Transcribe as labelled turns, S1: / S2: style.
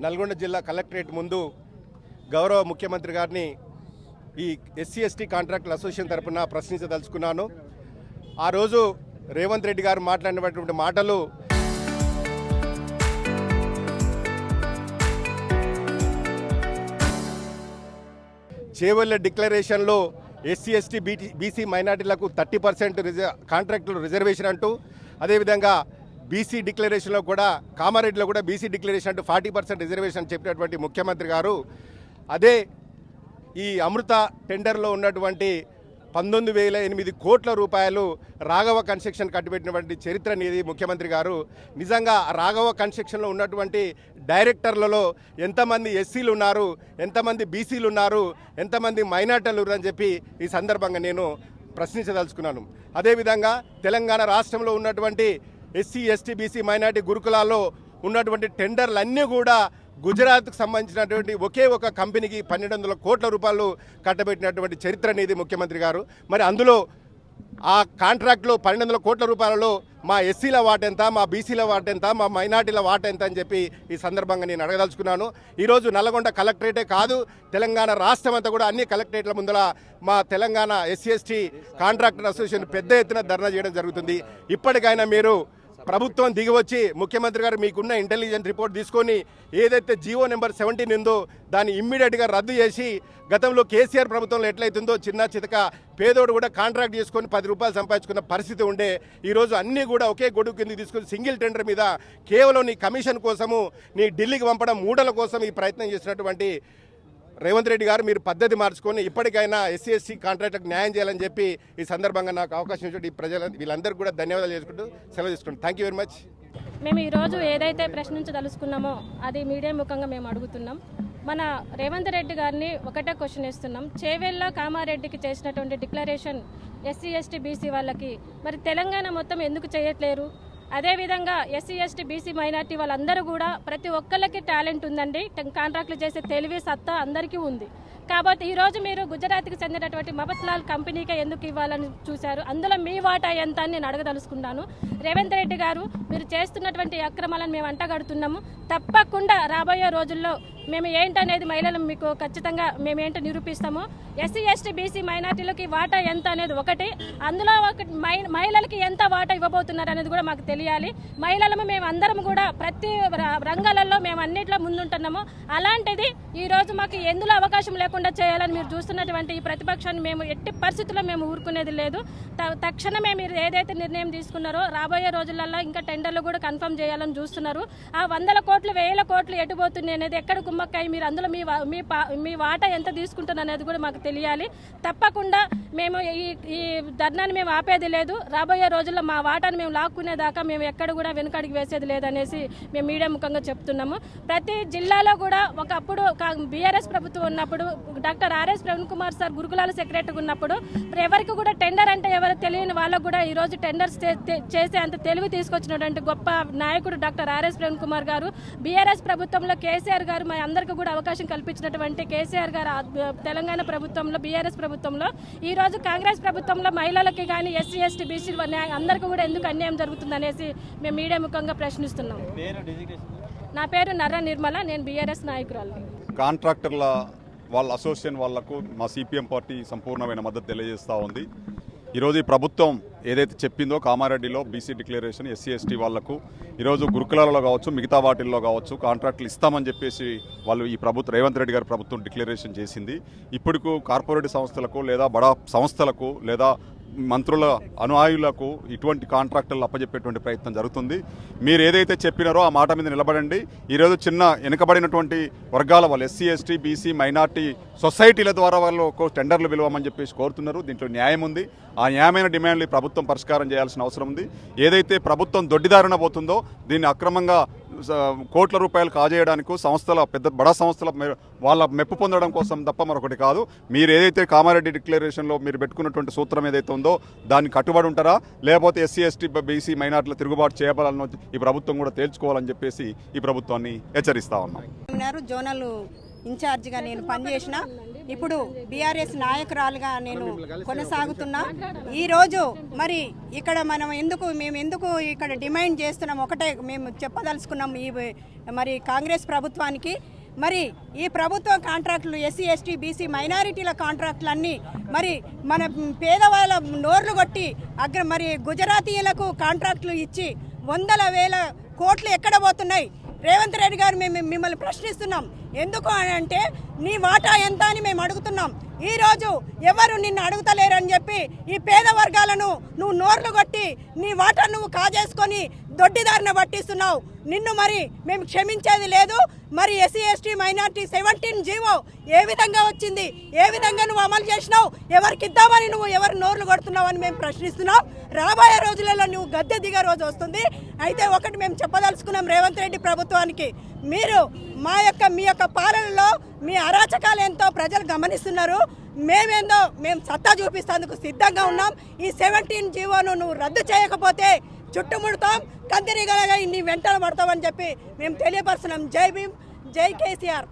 S1: నల్గొండ జిల్లా కలెక్టరేట్ ముందు గౌరవ ముఖ్యమంత్రి గారిని ఈ ఎస్సీ ఎస్టీ కాంట్రాక్టుల అసోసియేషన్ తరపున ప్రశ్నించదలుచుకున్నాను. ఆ రోజు రేవంత్ రెడ్డి గారు మాట్లాడినటువంటి మాటలు చేవెళ్ళ డిక్లరేషన్లో ఎస్సీ ఎస్టీ బీసీ మైనార్టీలకు 30% కాంట్రాక్టులు రిజర్వేషన్ అంటూ, అదేవిధంగా బీసీ డిక్లరేషన్లో కూడా కామారెడ్డిలో కూడా బీసీ డిక్లరేషన్ అంటూ 40% రిజర్వేషన్ చెప్పినటువంటి ముఖ్యమంత్రి గారు అదే ఈ అమృత టెండర్లో ఉన్నటువంటి 19,008 కోట్ల రూపాయలు రాఘవ కన్స్ట్రక్షన్ కట్టిపెట్టినటువంటి చరిత్ర అనేది ముఖ్యమంత్రి గారు. నిజంగా రాఘవ కన్స్ట్రక్షన్లో ఉన్నటువంటి డైరెక్టర్లలో ఎంతమంది ఎస్సీలు ఉన్నారు, ఎంతమంది బీసీలు ఉన్నారు, ఎంతమంది మైనార్టీలు అని చెప్పి ఈ సందర్భంగా నేను ప్రశ్నించదలుచుకున్నాను. అదేవిధంగా తెలంగాణ రాష్ట్రంలో ఉన్నటువంటి ఎస్సీ ఎస్టీ బీసీ మైనార్టీ గురుకులాల్లో ఉన్నటువంటి టెండర్లన్నీ కూడా గుజరాత్కు సంబంధించినటువంటి ఒకే ఒక కంపెనీకి 1,200 కోట్ల రూపాయలు కట్టబెట్టినటువంటి చరిత్ర అనేది ముఖ్యమంత్రి గారు. మరి అందులో ఆ కాంట్రాక్ట్లో 1,200 కోట్ల రూపాయలలో మా ఎస్సీల వాట ఎంత, మా బీసీల వాట ఎంత, మా మైనార్టీల వాట ఎంత అని చెప్పి ఈ సందర్భంగా నేను అడగదలుచుకున్నాను. ఈరోజు నల్గొండ కలెక్టరేటే కాదు, తెలంగాణ రాష్ట్రం అంతా కూడా అన్ని కలెక్టరేట్ల ముందర మా Telangana SC ST contractor association పెద్ద ఎత్తున ధర్నా చేయడం జరుగుతుంది. ఇప్పటికైనా మీరు ప్రభుత్వం దిగివచ్చి ముఖ్యమంత్రి గారు మీకున్న ఇంటెలిజెన్స్ రిపోర్ట్ తీసుకొని ఏదైతే జీవో నెంబర్ 17 ఉందో దాన్ని ఇమ్మీడియట్గా రద్దు చేసి, గతంలో కేసీఆర్ ప్రభుత్వంలో ఎట్లయితుందో చిన్న చితక పేదోడు కూడా కాంట్రాక్ట్ చేసుకొని 10 రూపాయలు సంపాదించుకున్న పరిస్థితి ఉండే, ఈరోజు అన్నీ కూడా ఒకే గొడుగు కింద తీసుకొని సింగిల్ టెండర్ మీద కేవలం నీ కమిషన్ కోసము, నీ ఢిల్లీకి పంపడం మూడల కోసం ఈ ప్రయత్నం చేసినటువంటి రేవంత్ రెడ్డి గారు మీరు పద్ధతి మార్చుకొని ఇప్పటికైనా ఎస్సీ ఎస్టీ కాంట్రాక్టులకు న్యాయం చేయాలని చెప్పి ఈ సందర్భంగా నాకు అవకాశం ఇచ్చి ఈ వీళ్ళందరికీ కూడా ధన్యవాదాలు చేసుకుంటూ సెలవు తీసుకుంటాం. Thank you very much.
S2: మేము ఈరోజు ఏదైతే ప్రశ్నించదలుచుకున్నామో అది మీడియా ముఖంగా మేము అడుగుతున్నాం. మన రేవంత్ రెడ్డి గారిని ఒకటే క్వశ్చన్ ఇస్తున్నాం. చేవెళ్ళ కామారెడ్డికి చేసినటువంటి డిక్లరేషన్ ఎస్సీ ఎస్టీ బీసీ వాళ్ళకి మరి తెలంగాణ మొత్తం ఎందుకు చేయట్లేరు? అదేవిధంగా ఎస్సీ ఎస్టీ బీసీ మైనార్టీ వాళ్ళందరూ కూడా ప్రతి ఒక్కళ్ళకి టాలెంట్ ఉందండి, కాంట్రాక్టులు చేసే తెలివి సత్తా అందరికీ ఉంది. కాబట్టి ఈరోజు మీరు గుజరాత్కి చెందినటువంటి మబత్లాల్ కంపెనీకే ఎందుకు ఇవ్వాలని చూశారు? అందులో మీ వాటా ఎంత అని నేను అడగదలుచుకున్నాను. రేవంత్ రెడ్డి గారు మీరు చేస్తున్నటువంటి అక్రమాలను మేము అంటగడుతున్నాము. తప్పకుండా రాబోయే రోజుల్లో మేము ఏంటనేది మహిళలు మీకు ఖచ్చితంగా మేమేంటో నిరూపిస్తాము. ఎస్సీ ఎస్టీ బీసీ మైనార్టీలకి వాటా ఎంత అనేది ఒకటి, అందులో ఒకటి మహిళలకి ఎంత వాటా ఇవ్వబోతున్నారు అనేది కూడా మాకు తెలియాలి. మహిళలము మేము అందరం కూడా ప్రతి రంగాలలో మేము అన్నింటిలో ముందుంటున్నాము. అలాంటిది ఈరోజు మాకు ఎందులో అవకాశం లేకుండా చేయాలని మీరు చూస్తున్నటువంటి ఈ ప్రతిపక్షాన్ని మేము ఎట్టి పరిస్థితుల్లో మేము ఊరుకునేది లేదు. తక్షణమే మీరు ఏదైతే నిర్ణయం తీసుకున్నారో రాబోయే రోజులలో ఇంకా టెండర్లు కూడా కన్ఫర్మ్ చేయాలని చూస్తున్నారు. ఆ 100 కోట్లు 1000 కోట్లు ఎటుపోతున్నాయి అనేది ఎక్కడ కుమ్మక్కాయి, మీరు అందులో మీ వాటా ఎంత తీసుకుంటున్నారు అనేది కూడా మాకు తెలియాలి. తప్పకుండా మేము ఈ ధర్నాన్ని మేము ఆపేది లేదు. రాబోయే రోజుల్లో మా వాటాను మేము లాక్కునేదాకా మేము ఎక్కడ కూడా వెనుకడికి వేసేది లేదనేసి మేము మీడియా ముఖంగా చెప్తున్నాము. ప్రతి జిల్లాలో కూడా ఒకప్పుడు బీఆర్ఎస్ ప్రభుత్వం ఉన్నప్పుడు doctor RS Praveen Kumar sir గురుకులాల సెక్రటరీగా ఉన్నప్పుడు ఎవరికి కూడా టెండర్ అంటే ఎవరు తెలియని వాళ్ళకు కూడా ఈరోజు టెండర్స్ చేసే అంత తెలివి తీసుకొచ్చినటువంటి గొప్ప నాయకుడు డాక్టర్ ఆర్ఎస్ ప్రవీణ్ కుమార్ గారు. బీఆర్ఎస్ ప్రభుత్వంలో కేసీఆర్ గారు మా అందరికీ కూడా అవకాశం కల్పించినటువంటి కేసీఆర్ గారు తెలంగాణ ప్రభుత్వంలో బీఆర్ఎస్ ప్రభుత్వంలో ఈరోజు కాంగ్రెస్ ప్రభుత్వంలో మహిళలకి కానీ ఎస్సీ ఎస్టీ బీసీ అందరికీ కూడా ఎందుకు అన్యాయం జరుగుతుంది అనేసి మేము మీడియా ముఖంగా ప్రశ్నిస్తున్నాం. నా పేరు నర్ర నిర్మల, నేను బీఆర్ఎస్ నాయకురాలు.
S3: కాంట్రాక్టర్ల వాళ్ళ అసోసియేషన్ వాళ్లకు మా సిపిఎం పార్టీ సంపూర్ణమైన మద్దతు తెలియజేస్తూ ఉంది. ఈరోజు ఈ ప్రభుత్వం ఏదైతే చెప్పిందో కామారెడ్డిలో బీసీ డిక్లరేషన్ ఎస్సీ ఎస్టీ వాళ్లకు ఈరోజు గురుకులాలలో కావచ్చు మిగతా వాటిల్లో కావచ్చు కాంట్రాక్టులు ఇస్తామని చెప్పేసి వాళ్ళు ఈ ప్రభుత్వం రేవంత్ రెడ్డి గారి ప్రభుత్వం డిక్లరేషన్ చేసింది. ఇప్పటికు కార్పొరేట్ సంస్థలకు లేదా బడా సంస్థలకు లేదా మంత్రుల అనుయాయులకు ఇటువంటి కాంట్రాక్టర్లు అప్పచెప్పేటువంటి ప్రయత్నం జరుగుతుంది. మీరు ఏదైతే చెప్పినారో ఆ మాట మీద నిలబడండి. ఈరోజు చిన్న వెనుకబడినటువంటి వర్గాల వాళ్ళు ఎస్సీ ఎస్టీ బీసీ మైనార్టీ సొసైటీల ద్వారా వాళ్ళు టెండర్లు పిలవమని చెప్పేసి కోరుతున్నారు. దీంట్లో న్యాయం ఉంది. ఆ న్యాయమైన డిమాండ్లు ప్రభుత్వం పరిష్కారం చేయాల్సిన అవసరం ఉంది. ఏదైతే ప్రభుత్వం దొడ్డిదారిన పోతుందో దీన్ని అక్రమంగా కోట్ల రూపాయలు కాజేయడానికి సంస్థల బడా సంస్థల వాళ్ళ మెప్పు పొందడం కోసం తప్ప మరొకటి కాదు. మీరు ఏదైతే కామారెడ్డి డిక్లరేషన్లో మీరు పెట్టుకున్నటువంటి సూత్రం ఏదైతే ఉందో దాన్ని కట్టుబడి ఉంటారా, లేకపోతే ఎస్సీ ఎస్టీ బీసీ మైనార్టీల తిరుగుబాటు చేయబడాలని ఈ ప్రభుత్వం కూడా తేల్చుకోవాలని చెప్పేసి ఈ ప్రభుత్వాన్ని హెచ్చరిస్తా ఉన్నాం.
S4: జోనల్ ఇన్ఛార్జిగా నేను పనిచేసిన ఇప్పుడు బీఆర్ఎస్ నాయకురాలుగా నేను కొనసాగుతున్నా. ఈరోజు మరి ఇక్కడ మేము ఎందుకు ఇక్కడ డిమాండ్ చేస్తున్నాం, ఒకటే మేము చెప్పదలుచుకున్నాం ఈ మరి కాంగ్రెస్ ప్రభుత్వానికి. మరి ఈ ప్రభుత్వ కాంట్రాక్టులు ఎస్సీ ఎస్టీ బీసీ మైనారిటీల కాంట్రాక్టులన్నీ మరి మన పేదవాళ్ళ నోర్లు కొట్టి మరి గుజరాతీయులకు కాంట్రాక్టులు ఇచ్చి వందల వేల కోట్లు ఎక్కడ పోతున్నాయి? రేవంత్ రెడ్డి గారు మేము మిమ్మల్ని ప్రశ్నిస్తున్నాం. ఎందుకు అని అంటే నీ వాటా ఎంత అని మేము అడుగుతున్నాం. ఈరోజు ఎవరు నిన్ను అడుగుతలేరని చెప్పి ఈ పేద వర్గాలను నువ్వు నోర్లు కొట్టి నీ వాటా నువ్వు కాజేసుకొని దొడ్డిదారిన పట్టిస్తున్నావు. నిన్ను మరి మేము క్షమించేది లేదు. మరి ఎస్సీ ఎస్టీ మైనార్టీ 17 జీవో ఏ విధంగా వచ్చింది, ఏ విధంగా నువ్వు అమలు చేసినావు, ఎవరికి ఇద్దామని నువ్వు ఎవరు నోర్లు కొడుతున్నావు అని మేము ప్రశ్నిస్తున్నాం. రాబోయే రోజులలో నువ్వు గద్దె దిగే రోజు వస్తుంది. అయితే ఒకటి మేము చెప్పదలుచుకున్నాం రేవంత్ రెడ్డి ప్రభుత్వానికి, మీరు మీ యొక్క పాలనలో మీ అరాచకాలు ఎంతో ప్రజలు గమనిస్తున్నారు. మేము సత్తా చూపిస్తేందుకు సిద్ధంగా ఉన్నాం. ఈ 17 జీవోను నువ్వు రద్దు చేయకపోతే చుట్టుముడతాం, కందిరీగలగా నీ వెంటనే పడతామని చెప్పి మేము తెలియపరుస్తున్నాం. జై భీమ్, జై కేసీఆర్.